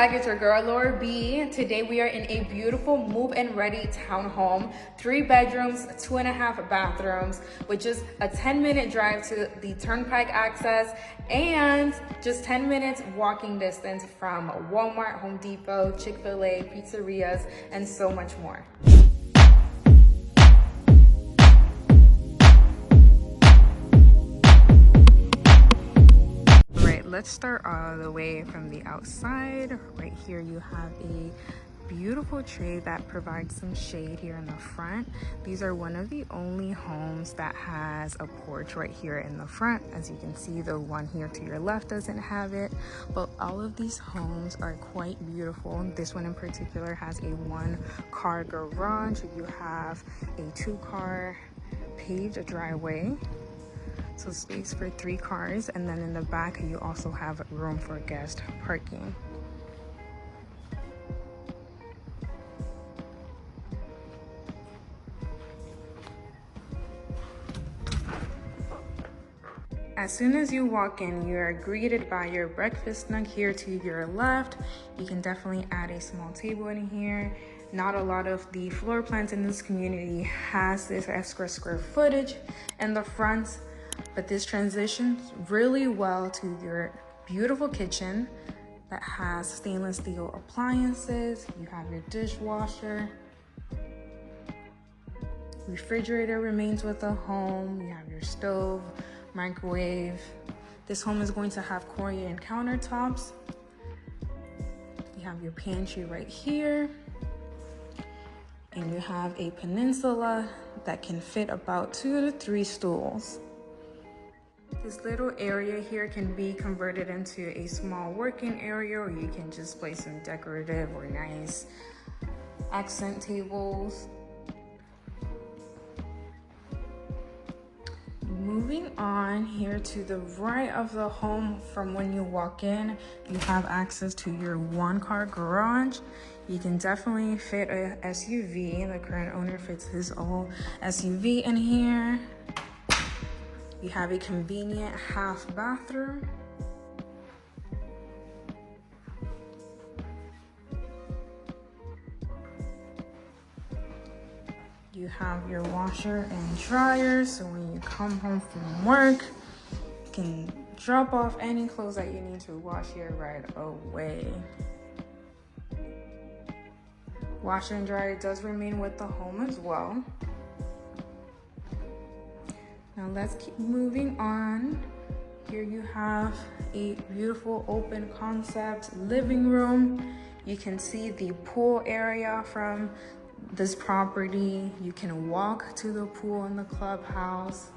back, it's your girl Laura B. Today we are in a beautiful move-in ready townhome, 3 bedrooms, 2.5 bathrooms, with just a 10-minute drive to the Turnpike access and just 10 minutes walking distance from Walmart, Home Depot, Chick-fil-A, pizzerias, and so much more. Let's start all the way from the outside. Right here you have a beautiful tree that provides some shade here in the front. These are one of the only homes that has a porch right here in the front. As you can see, the one here to your left doesn't have it, but all of these homes are quite beautiful. This one in particular has a 1-car garage. You have a 2-car paved driveway, so space for 3 cars, and then in the back you also have room for guest parking. As soon as you walk in, you are greeted by your breakfast nook here to your left. You can definitely add a small table in here. Not a lot of the floor plans in this community has this extra square footage in the front, but this transitions really well to your beautiful kitchen that has stainless steel appliances. You have your dishwasher. Refrigerator remains with the home. You have your stove, microwave. This home is going to have Korean countertops. You have your pantry right here. And you have a peninsula that can fit about 2 to 3 stools. This little area here can be converted into a small working area, or you can just place some decorative or nice accent tables. Moving on here to the right of the home, from when you walk in, you have access to your 1-car garage. You can definitely fit a SUV. The current owner fits his own SUV in here. You have a convenient half bathroom. You have your washer and dryer, so when you come home from work, you can drop off any clothes that you need to wash here right away. Washer and dryer does remain with the home as well. Now let's keep moving on. Here you have a beautiful open concept living room. You can see the pool area from this property. You can walk to the pool in the clubhouse.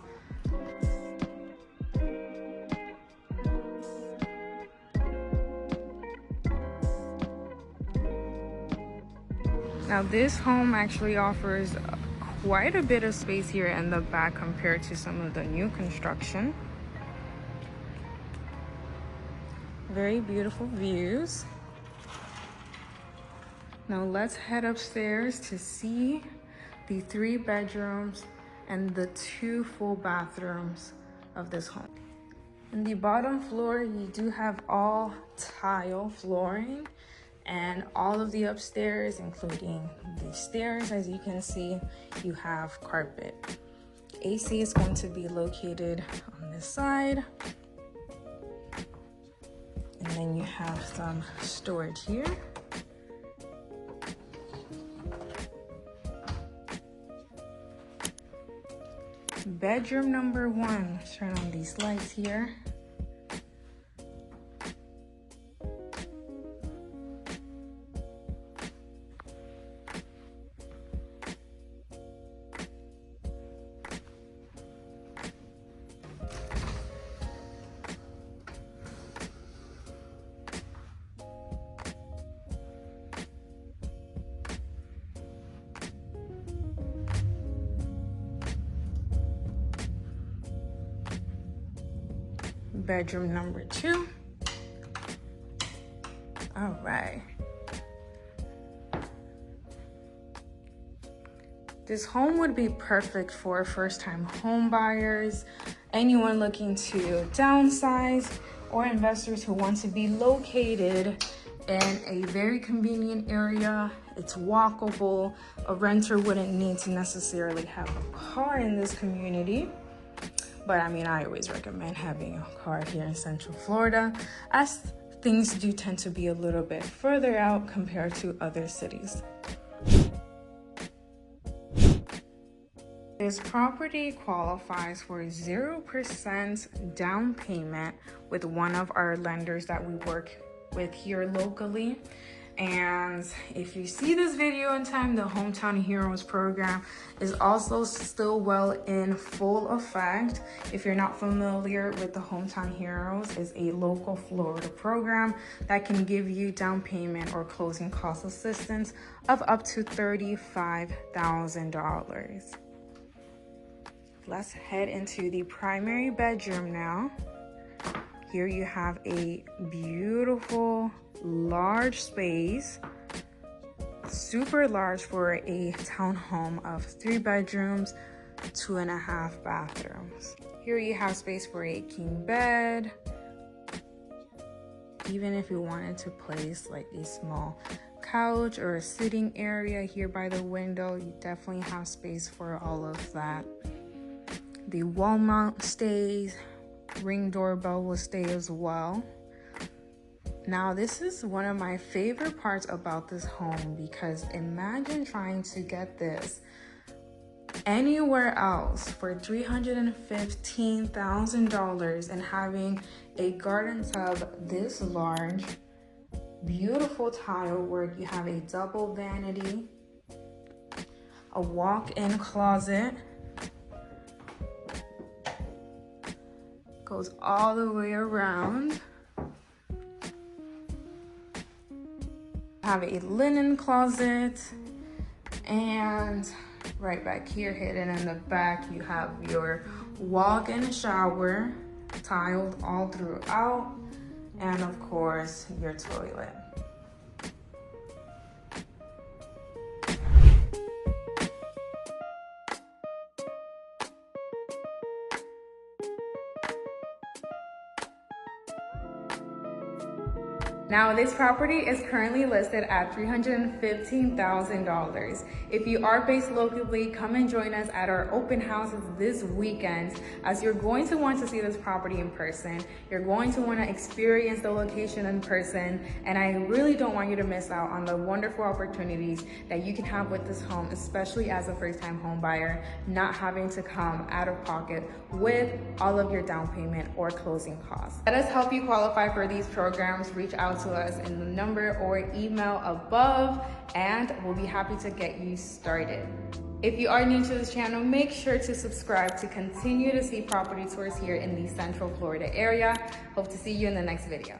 Now this home actually offers quite a bit of space here in the back compared to some of the new construction. Very beautiful views. Now let's head upstairs to see the 3 bedrooms and the 2 full bathrooms of this home. In the bottom floor, you do have all tile flooring, and all of the upstairs, including the stairs, as you can see, you have carpet. AC is going to be located on this side. And then you have some storage here. Bedroom number 1. Let's turn on these lights here. Bedroom number 2. All right. This home would be perfect for first-time home buyers, anyone looking to downsize, or investors who want to be located in a very convenient area. It's walkable. A renter wouldn't need to necessarily have a car in this community. But I mean, I always recommend having a car here in Central Florida, as things do tend to be a little bit further out compared to other cities. This property qualifies for 0% down payment with one of our lenders that we work with here locally. And if you see this video in time, the Hometown Heroes program is also still well in full effect. If you're not familiar with the Hometown Heroes, is a local Florida program that can give you down payment or closing cost assistance of up to $35,000. Let's head into the primary bedroom now. Here you have a beautiful large space, super large for a townhome of 3 bedrooms, 2.5 bathrooms. Here you have space for a king bed. Even if you wanted to place like a small couch or a sitting area here by the window, you definitely have space for all of that. The wall mount stays, ring doorbell will stay as well. Now, this is one of my favorite parts about this home, because imagine trying to get this anywhere else for $315,000 and having a garden tub this large, beautiful tile work. You have a double vanity, a walk-in closet, goes all the way around. Have a linen closet, and right back here, hidden in the back, you have your walk-in shower, tiled all throughout, and of course your toilet. Now, this property is currently listed at $315,000. If you are based locally, come and join us at our open houses this weekend, as you're going to want to see this property in person. You're going to want to experience the location in person, and I really don't want you to miss out on the wonderful opportunities that you can have with this home, especially as a first-time home buyer, not having to come out of pocket with all of your down payment or closing costs. Let us help you qualify for these programs. Reach out to us in the number or email above, and we'll be happy to get you started. If you are new to this channel, make sure to subscribe to continue to see property tours here in the Central Florida area. Hope to see you in the next video.